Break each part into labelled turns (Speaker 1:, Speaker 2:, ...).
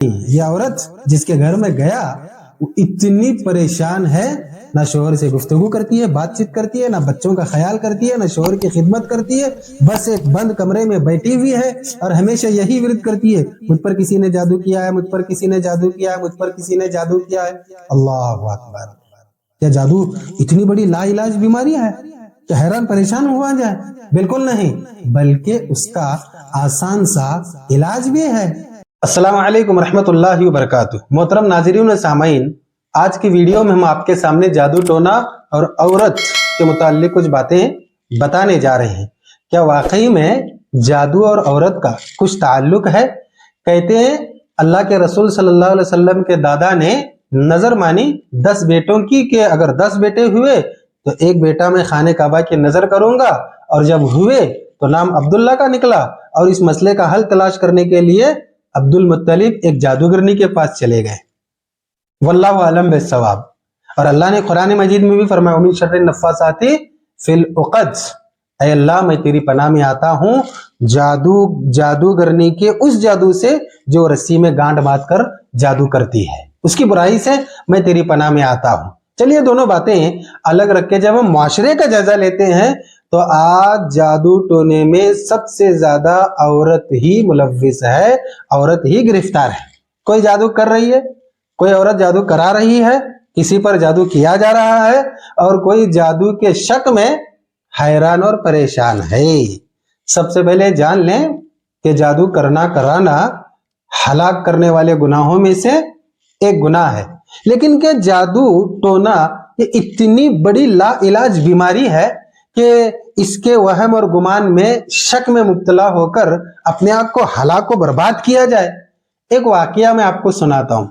Speaker 1: یہ عورت جس کے گھر میں گیا وہ اتنی پریشان ہے، نہ شوہر سے گفتگو کرتی ہے، بات چیت کرتی ہے، نہ بچوں کا خیال کرتی ہے، نہ شوہر کی خدمت کرتی ہے، بس ایک بند کمرے میں بیٹھی ہوئی ہے اور ہمیشہ یہی ورد کرتی ہے، مجھ پر کسی نے جادو کیا ہے، مجھ پر کسی نے جادو کیا ہے، مجھ پر کسی نے جادو کیا ہے۔ اللہ اکبر! کیا جادو اتنی بڑی لا علاج بیماری ہے کہ حیران پریشان ہوا جائے؟ بالکل نہیں، بلکہ اس کا آسان سا علاج بھی ہے۔ السلام علیکم ورحمۃ اللہ وبرکاتہ۔ محترم ناظرین و سامعین، آج کی ویڈیو میں ہم آپ کے سامنے جادو ٹونا اور عورت کے متعلق کچھ باتیں بتانے جا رہے ہیں۔ کیا واقعی میں جادو اور عورت کا کچھ تعلق ہے؟ کہتے ہیں اللہ کے رسول صلی اللہ علیہ وسلم کے دادا نے نظر مانی 10 بیٹوں کی کہ اگر 10 بیٹے ہوئے تو ایک بیٹا میں خانہ کعبہ کی نظر کروں گا، اور جب ہوئے تو نام عبداللہ کا نکلا، اور اس مسئلے کا حل تلاش کرنے کے لیے عبد المطلب ایک جادوگرنی کے پاس چلے گئے۔ واللہ عالم بالصواب۔ اور اللہ نے قرآن مجید میں بھی فرمایا وَمِن شَرِّ النَّفَّاثَاتِ فِی الْعُقَدِ، اے اللہ میں تیری پناہ میں آتا ہوں جادوگرنی کے اس جادو سے جو رسی میں گانٹ باندھ کر جادو کرتی ہے، اس کی برائی سے میں تیری پناہ میں آتا ہوں۔ چلیے دونوں باتیں الگ رکھ کے جب ہم معاشرے کا جائزہ لیتے ہیں تو آج جادو ٹونے میں سب سے زیادہ عورت ہی ملوث ہے، عورت ہی گرفتار ہے۔ کوئی جادو کر رہی ہے، کوئی عورت جادو کرا رہی ہے، کسی پر جادو کیا جا رہا ہے، اور کوئی جادو کے شک میں حیران اور پریشان ہے۔ سب سے پہلے جان لیں کہ جادو کرنا کرانا ہلاک کرنے والے گناہوں میں سے ایک گناہ ہے، لیکن کہ جادو ٹونا یہ اتنی بڑی لا علاج بیماری ہے کہ اس کے وہم اور گمان میں شک میں مبتلا ہو کر اپنے آپ کو ہلاک و برباد کیا جائے۔ ایک واقعہ میں آپ کو سناتا ہوں۔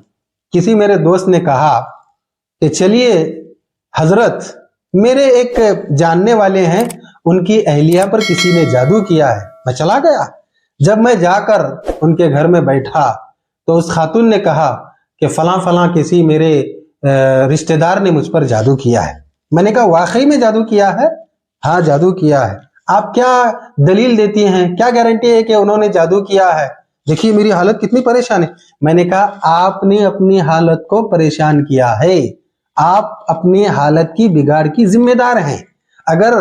Speaker 1: کسی میرے دوست نے کہا کہ چلیے حضرت، میرے ایک جاننے والے ہیں، ان کی اہلیہ پر کسی نے جادو کیا ہے۔ میں چلا گیا۔ جب میں جا کر ان کے گھر میں بیٹھا تو اس خاتون نے کہا کہ فلاں فلاں کسی میرے رشتہ دار نے مجھ پر جادو کیا ہے۔ میں نے کہا واقعی میں جادو کیا ہے؟ ہاں جادو کیا ہے۔ آپ کیا دلیل دیتی ہیں، کیا گارنٹی ہے کہ انہوں نے جادو کیا ہے؟ دیکھیے میری حالت کتنی پریشان ہے۔ میں نے کہا آپ نے اپنی حالت کو پریشان کیا ہے، آپ اپنی حالت کی بگاڑ کی ذمہ دار ہیں۔ اگر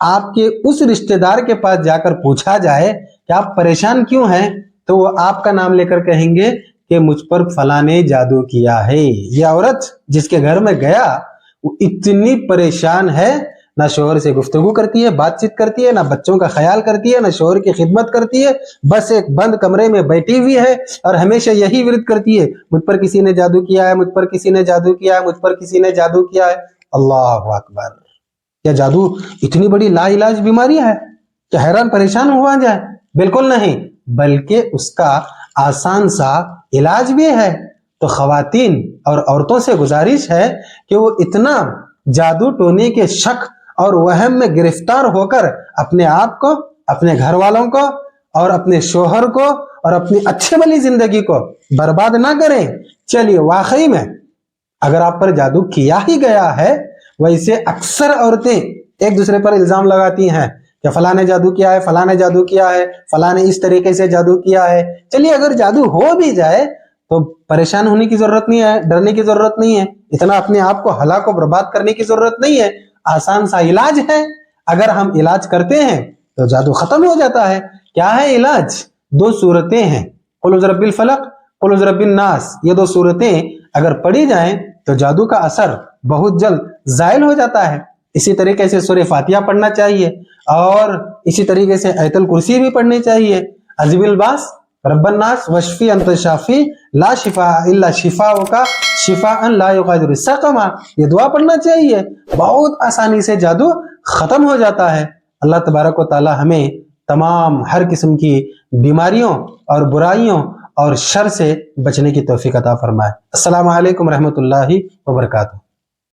Speaker 1: آپ کے اس رشتہ دار کے پاس جا کر پوچھا جائے کہ آپ پریشان کیوں ہیں تو وہ آپ کا نام لے کر کہیں گے کہ مجھ پر فلاں نے جادو کیا ہے۔ یہ عورت جس کے گھر میں گیا وہ اتنی پریشان ہے، نہ شوہر سے گفتگو کرتی ہے، بات چیت کرتی ہے، نہ بچوں کا خیال کرتی ہے، نہ شوہر کی خدمت کرتی ہے، بس ایک بند کمرے میں بیٹھی ہوئی ہے اور ہمیشہ یہی ورد کرتی ہے مجھ پر کسی نے جادو کیا ہے، مجھ پر کسی نے جادو کیا ہے، مجھ پر کسی نے جادو کیا ہے۔ اللہ اکبر! کیا جادو اتنی بڑی لا علاج بیماری ہے کہ حیران پریشان ہوا جائے؟ بالکل نہیں، بلکہ اس کا آسان سا علاج بھی ہے۔ تو خواتین اور عورتوں سے گزارش ہے کہ وہ اتنا جادو ٹونے کے شک اور وہم میں گرفتار ہو کر اپنے آپ کو، اپنے گھر والوں کو اور اپنے شوہر کو اور اپنی اچھی بھلی زندگی کو برباد نہ کریں۔ چلیے واقعی میں اگر آپ پر جادو کیا ہی گیا ہے، ویسے اکثر عورتیں ایک دوسرے پر الزام لگاتی ہیں کہ فلاں نے جادو کیا ہے، فلاں نے جادو کیا ہے، فلاں نے اس طریقے سے جادو کیا ہے۔ چلیے اگر جادو ہو بھی جائے تو پریشان ہونے کی ضرورت نہیں ہے، ڈرنے کی ضرورت نہیں ہے، اتنا اپنے آپ کو ہلاک و برباد کرنے کی ضرورت نہیں ہے۔ آسان سا علاج ہے، اگر ہم علاج کرتے ہیں تو جادو ختم ہو جاتا ہے۔ کیا ہے علاج؟ 2 صورتیں ہیں، قل اعوذ برب الفلق، قل اعوذ برب الناس۔ یہ 2 صورتیں اگر پڑھی جائیں تو جادو کا اثر بہت جلد زائل ہو جاتا ہے۔ اسی طریقے سے سورہ فاتحہ پڑھنا چاہیے، اور اسی طریقے سے آیت الکرسی بھی پڑھنی چاہیے۔ عذب الباس، رب الناس، وشفی انت شافی، لا شفاء الا شفاءک شفاء لا یغادر سقما، یہ دعا پڑھنا چاہیے۔ بہت آسانی سے جادو ختم ہو جاتا ہے۔ اللہ تبارک و تعالی ہمیں تمام ہر قسم کی بیماریوں اور برائیوں اور شر سے بچنے کی توفیق عطا فرمائے۔ السلام علیکم ورحمۃ اللہ وبرکاتہ۔